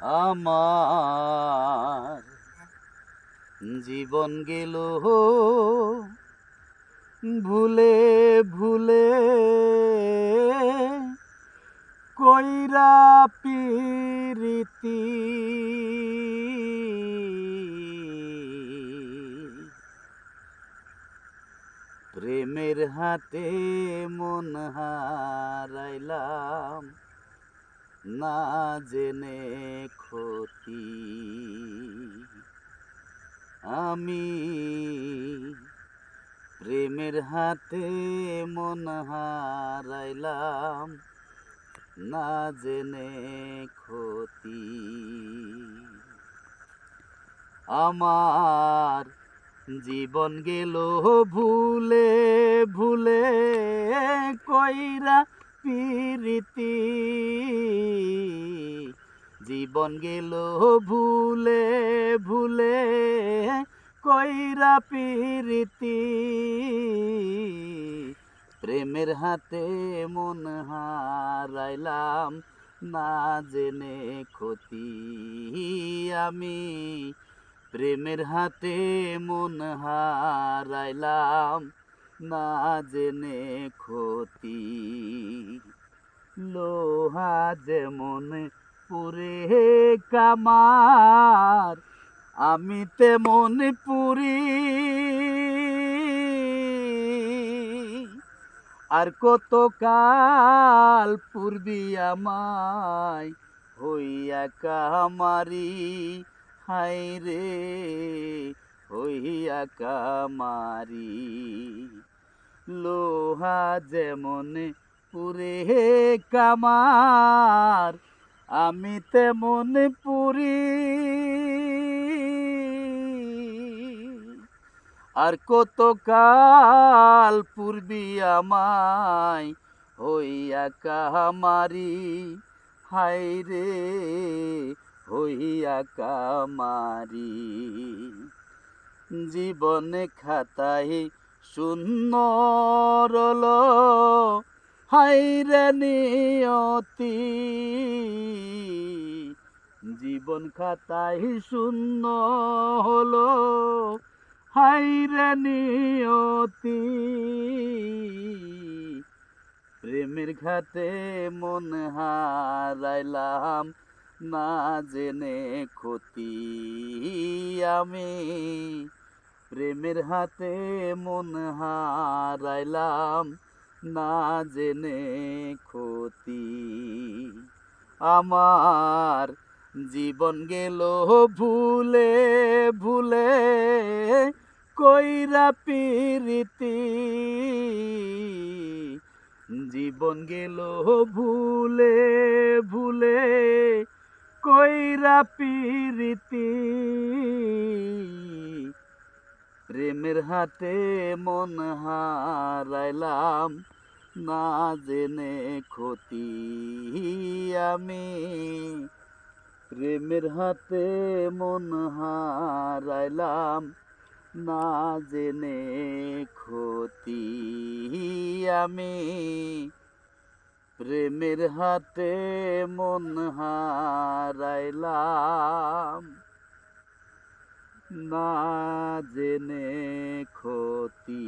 আমার জীবন গেল ভুলে ভুলে কইরা পিরিতি প্রেমের হাতে মন হারাইলাম না জেনে ক্ষতি আমি প্রেমের হাতে মন হারাইলাম না জেনে ক্ষতি আমার জীবন গেল ভুলে ভুলে কইরা পিরিতি জীবন গেল ভুলে ভুলে কইরা পিরিতি প্রেমের হাতে মন হারাইলাম না জেনে ক্ষতি আমি প্রেমের হাতে মন হারাইলাম না জেনে ক্ষতি লোহা যেমন পুরে কামার আমি তেমন পুরি আর কত কাল পূর্বি আমায় হইয়া কামারি হাই রে হইয়া কামারি লোহা যেমন পুরে কামার আমি তেমন পুরি আর কত কাল পূর্বি আমায় হইয়া কামারি হাই রে হইয়া কামারি জীবনে খাতায় শূন্য রল হাই রে নিয়তি জীবন খাতায় শূন্য হলো হাই রে নিয়তি প্রেমের ঘাতে মন হারাইলাম না জেনে ক্ষতি আমি প্রেমের হাতে মন হারাইলাম না জেনে ক্ষতি আমার জীবন গেল ভুলে ভুলে কইরা পিরিতি জীবন গেল ভুলে ভুলে কইরা পিরিতি প্রেমের হাতে মন হারাইলাম না জেনে ক্ষতি আমি প্রেমের হাতে মন হারাইলাম না জেনে ক্ষতি আমি প্রেমের হাতে মন হারাইলাম না জেনে ক্ষতি।